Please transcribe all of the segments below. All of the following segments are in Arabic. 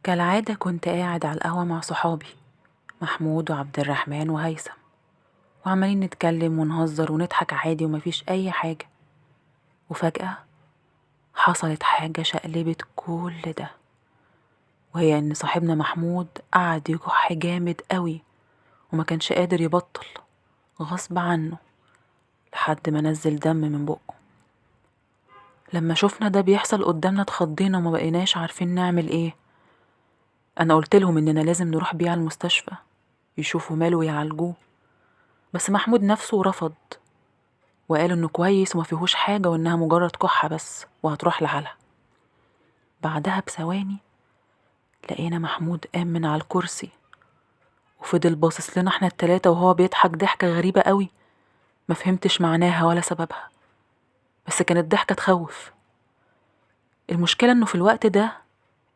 كالعادة كنت قاعد على القهوة مع صحابي محمود وعبد الرحمن وهيثم، وعمالين نتكلم ونهزر ونضحك عادي ومفيش أي حاجة. وفجأة حصلت حاجة شقلبت كل ده، وهي إن صاحبنا محمود قعد يكح جامد قوي وما كانش قادر يبطل غصب عنه لحد ما نزل دم من بقه. لما شفنا ده بيحصل قدامنا اتخضينا وما بقيناش عارفين نعمل ايه. أنا قلت لهم إننا لازم نروح بيه على المستشفى يشوفوا ماله ويعالجوه، بس محمود نفسه رفض وقال إنه كويس وما فيهوش حاجة وإنها مجرد كحة بس وهتروح لحالها. بعدها بثواني لقينا محمود قام من على الكرسي وفضل باصص لنا احنا التلاتة وهو بيضحك ضحكة غريبة قوي، ما فهمتش معناها ولا سببها، بس كانت ضحكة تخوف. المشكلة إنه في الوقت ده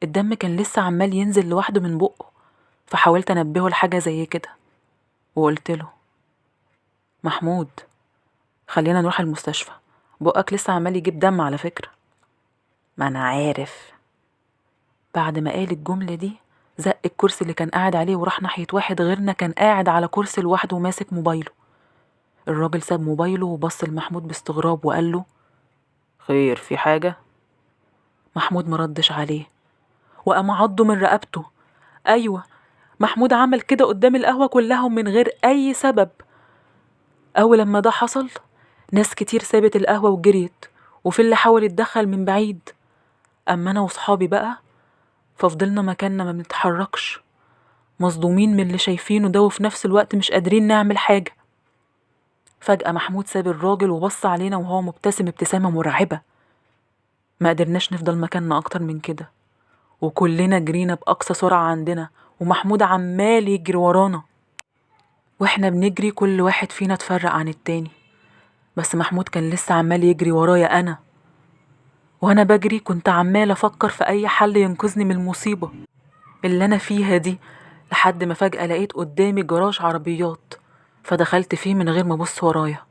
الدم كان لسه عمال ينزل لوحده من بقه، فحاولت أنبهه لحاجة زي كده وقلت له: محمود، خلينا نروح المستشفى، بقك لسه عمال يجيب دم على فكرة. ما أنا عارف. بعد ما قال الجملة دي زق الكرسي اللي كان قاعد عليه وراح ناحية واحد غيرنا كان قاعد على كرسي لوحده وماسك موبايله. الراجل ساب موبايله وبص لمحمود باستغراب وقال له: خير، في حاجة؟ محمود مردش عليه وقام عضه من رقبته. أيوة، محمود عمل كده قدام القهوة كلها ومن غير أي سبب. أول لما ده حصل ناس كتير سابت القهوة وجريت، وفي اللي حاول يتدخل من بعيد. أما أنا وصحابي بقى ففضلنا مكاننا ما بنتحركش، مصدومين من اللي شايفينه ده وفي نفس الوقت مش قادرين نعمل حاجة. فجأة محمود ساب الراجل وبص علينا وهو مبتسم ابتسامة مرعبة. ما قدرناش نفضل مكاننا أكتر من كده، وكلنا جرينا بأقصى سرعة عندنا ومحمود عمال يجري ورانا. واحنا بنجري كل واحد فينا اتفرق عن التاني، بس محمود كان لسه عمال يجري ورايا أنا. وأنا بجري كنت عمال أفكر في أي حل ينقذني من المصيبة اللي أنا فيها دي، لحد ما فجأة لقيت قدامي جراج عربيات، فدخلت فيه من غير ما أبص ورايا.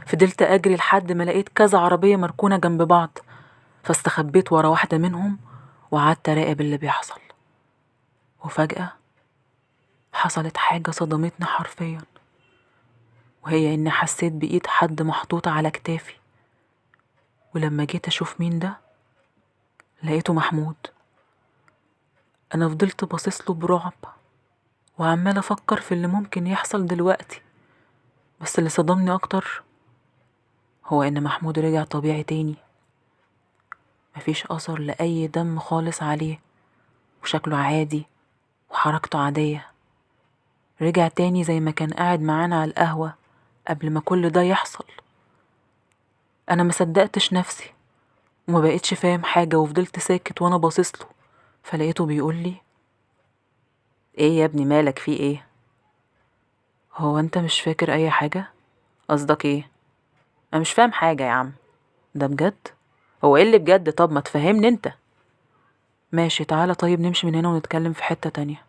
فضلت أجري لحد ما لقيت كذا عربية مركونة جنب بعض، فاستخبيت ورا واحدة منهم وقعدت أراقب اللي بيحصل. وفجأة حصلت حاجة صدمتني حرفيا، وهي إني حسيت بإيد حد محطوطة على كتافي. ولما جيت أشوف مين ده لقيته محمود. أنا فضلت باصصله برعب وعمال أفكر في اللي ممكن يحصل دلوقتي، بس اللي صدمني أكتر هو إن محمود رجع طبيعي تاني. مفيش أثر لأي دم خالص عليه، وشكله عادي وحركته عادية. رجع تاني زي ما كان قاعد معانا على القهوة قبل ما كل ده يحصل. أنا مصدقتش نفسي وما بقيتش فاهم حاجة وفضلت ساكت وأنا باصصله. فلقيته بيقولي: ايه يا ابني، مالك، في ايه؟ هو انت مش فاكر اي حاجة؟ قصدك ايه؟ انا مش فاهم حاجة يا عم. ده بجد؟ هو ايه اللي بجد؟ طب ما تفهمني انت. ماشي، تعالى طيب نمشي من هنا ونتكلم في حتة تانية.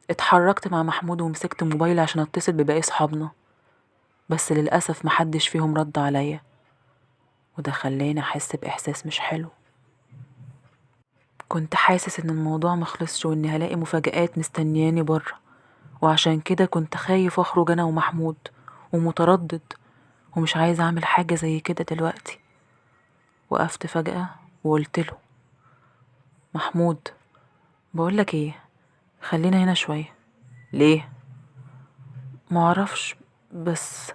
اتحركت مع محمود ومسكت موبايلي عشان اتصل بباقي صحابنا، بس للأسف محدش فيهم رد عليا، وده خلاني أحس بإحساس مش حلو. كنت حاسس إن الموضوع مخلصش وإني هلاقي مفاجآت مستنياني بره، وعشان كده كنت خايف أخرج أنا ومحمود ومتردد ومش عايزة أعمل حاجة زي كده دلوقتي. وقفت فجأة وقلت له: محمود، بقولك ايه، خلينا هنا شوية. ليه؟ معرفش، بس.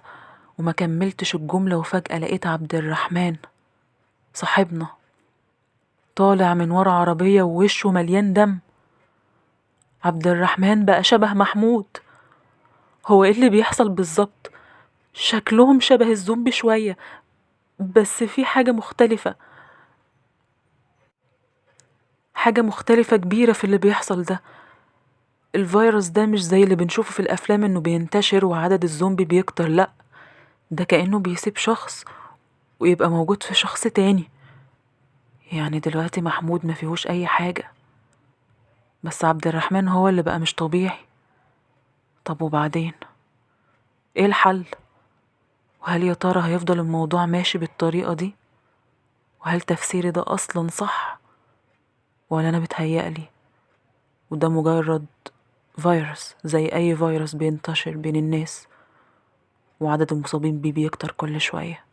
وما كملتش الجملة وفجأة لقيت عبد الرحمن صاحبنا طالع من ورا عربية ووشه مليان دم. عبد الرحمن بقى شبه محمود. هو ايه اللي بيحصل بالظبط؟ شكلهم شبه الزومبي شوية، بس في حاجة مختلفة، حاجة مختلفة كبيرة في اللي بيحصل ده. الفيروس ده مش زي اللي بنشوفه في الأفلام إنه بينتشر وعدد الزومبي بيكتر، لأ، ده كأنه بيسيب شخص ويبقى موجود في شخص تاني. يعني دلوقتي محمود ما فيهوش أي حاجة، بس عبد الرحمن هو اللي بقى مش طبيعي. طب وبعدين ايه الحل؟ وهل يا ترى هيفضل الموضوع ماشي بالطريقة دي؟ وهل تفسيري ده أصلا صح؟ ولا أنا بتهيألي؟ وده مجرد فيروس زي أي فيروس بينتشر بين الناس، وعدد المصابين بيه بيكتر كل شوية.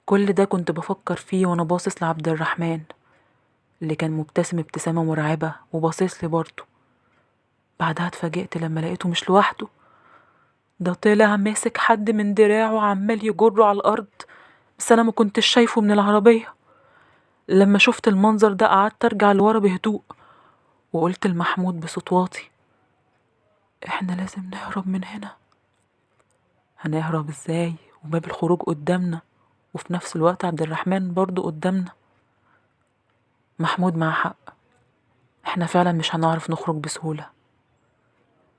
كل ده كنت بفكر فيه وأنا باصص لعبد الرحمن اللي كان مبتسم ابتسامة مرعبة وباصص لي برضه. بعدها اتفاجئت لما لقيته مش لوحده، ده طلع ماسك حد من دراعه وعمال يجره على الأرض، بس أنا ما كنتش شايفه من العربية. لما شفت المنظر ده قعدت أرجع لورا بهدوء وقلت لمحمود بصوت واطي: احنا لازم نهرب من هنا. هنهرب ازاي وباب الخروج قدامنا وفي نفس الوقت عبد الرحمن برضو قدامنا؟ محمود مع حق، احنا فعلا مش هنعرف نخرج بسهولة،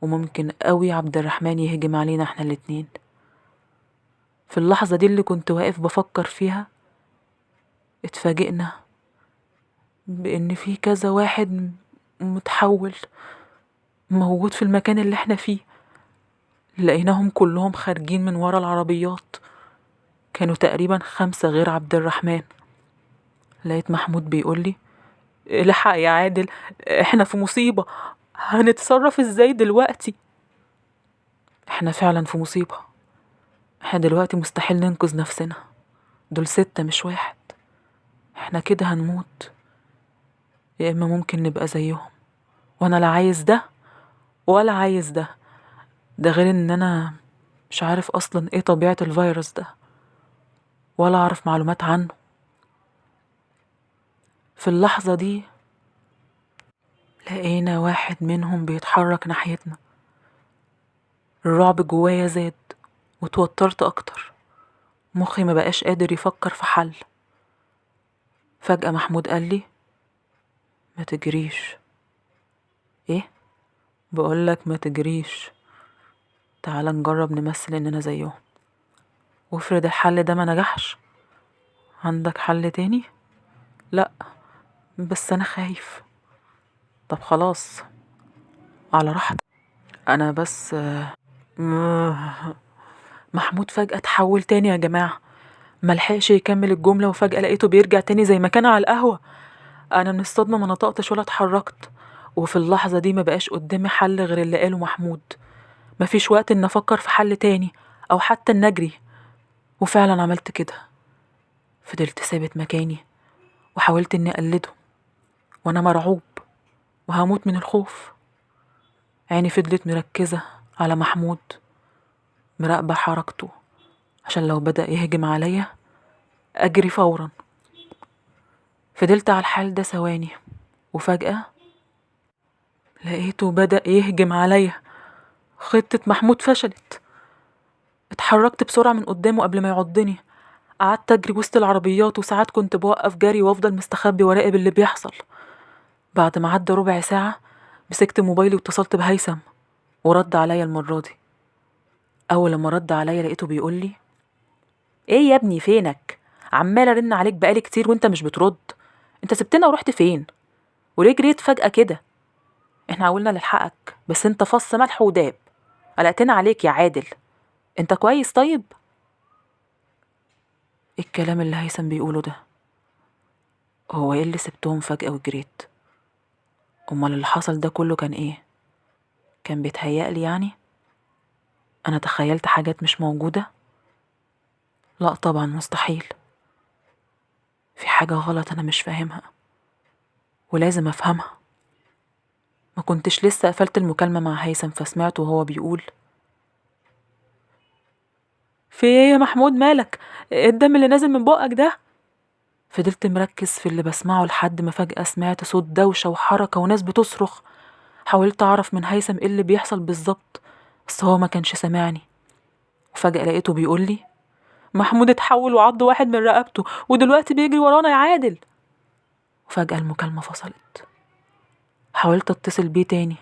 وممكن قوي عبد الرحمن يهجم علينا احنا الاتنين. في اللحظة دي اللي كنت واقف بفكر فيها اتفاجئنا بان في كذا واحد متحول موجود في المكان اللي احنا فيه. لقيناهم كلهم خارجين من ورا العربيات، كانوا تقريبا 5 غير عبد الرحمن. لقيت محمود بيقولي: الحق يا عادل، احنا في مصيبة، هنتصرف ازاي دلوقتي؟ احنا فعلا في مصيبة، احنا دلوقتي مستحيل ننقذ نفسنا، دول 6 مش 1. احنا كده هنموت، يا اما ممكن نبقى زيهم، وانا لا عايز ده ولا عايز ده غير ان انا مش عارف اصلا ايه طبيعة الفيروس ده ولا اعرف معلومات عنه. في اللحظة دي لقينا واحد منهم بيتحرك ناحيتنا. الرعب جوايا زاد وتوترت اكتر، مخي ما بقاش قادر يفكر في حل. فجأة محمود قال لي: ما تجريش. ايه؟ بقولك ما تجريش، تعال نجرب نمثل اننا زيهم، وافرض الحل ده ما نجحش، عندك حل تاني؟ لا، بس انا خايف. طب خلاص، على راحتك، انا بس محمود فجأة اتحول تاني يا جماعة، ملحقش يكمل الجملة وفجأة لقيته بيرجع تاني زي ما كان على القهوة. انا من الصدمة ما نطقتش ولا اتحركت، وفي اللحظة دي ما بقاش قدامي حل غير اللي قاله محمود. مفيش وقت ان افكر في حل تاني او حتى ان اجري، وفعلا عملت كده. فضلت ثابت مكاني وحاولت اني اقلده وانا مرعوب وهموت من الخوف. عيني فضلت مركزة على محمود، مراقبة حركته عشان لو بدأ يهجم عليا اجري فورا. فضلت على الحال ده ثواني، وفجأة لقيته بدأ يهجم عليا. خطة محمود فشلت. اتحركت بسرعة من قدامه قبل ما يعضني، قعدت أجري وسط العربيات، وساعات كنت بوقف جري وأفضل مستخبي وراقب اللي بيحصل. بعد ما عدى ربع ساعة مسكت موبايلي واتصلت بهيثم، ورد عليا المرة دي. أول لما رد عليا لقيته بيقولي: ايه يا ابني فينك؟ عمال ارن عليك بقالي كتير وانت مش بترد، انت سبتنا ورحت فين؟ وليه جريت فجأة كده؟ احنا حاولنا نلحقك بس انت فص ملح وداب، قلقتنا عليك يا عادل، انت كويس طيب؟ ايه الكلام اللي هيثم بيقوله ده؟ هو ايه اللي سبتهم فجأة وجريت؟ امال اللي حصل ده كله كان ايه؟ كان بيتهيألي يعني؟ انا تخيلت حاجات مش موجودة؟ لا طبعا، مستحيل. في حاجة غلط انا مش فاهمها ولازم افهمها. ما كنتش لسه قفلت المكالمة مع هيثم فسمعته وهو بيقول: في ايه يا محمود؟ مالك؟ إيه الدم اللي نازل من بقك ده؟ فضلت مركز في اللي بسمعه لحد ما فجأة سمعت صوت دوشة وحركة وناس بتصرخ. حاولت أعرف من هيثم ايه اللي بيحصل بالظبط، بس هو ما كانش سامعني. وفجأة لقيته بيقولي: محمود اتحول وعض واحد من رقبته ودلوقتي بيجري ورانا يا عادل. وفجأة المكالمة فصلت. حاولت اتصل بيه تاني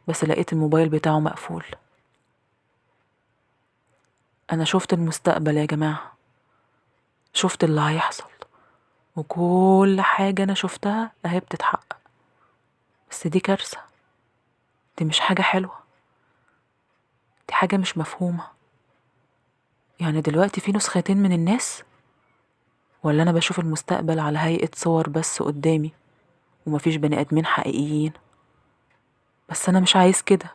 بس لقيت الموبايل بتاعه مقفول. أنا شفت المستقبل يا جماعة، شفت اللي هيحصل، وكل حاجة أنا شفتها أهي بتتحقق. بس دي كارثة، دي مش حاجة حلوة، دي حاجة مش مفهومة. يعني دلوقتي في نسختين من الناس، ولا أنا بشوف المستقبل على هيئة صور بس قدامي ومفيش بني آدمين حقيقيين. بس أنا مش عايز كده،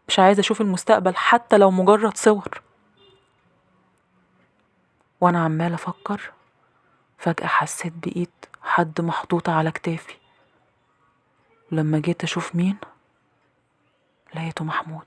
مش عايز أشوف المستقبل حتى لو مجرد صور. وأنا عمالة أفكر، فجأة حسيت بإيد حد محطوطة على كتافي. لما جيت أشوف مين، لقيته محمود.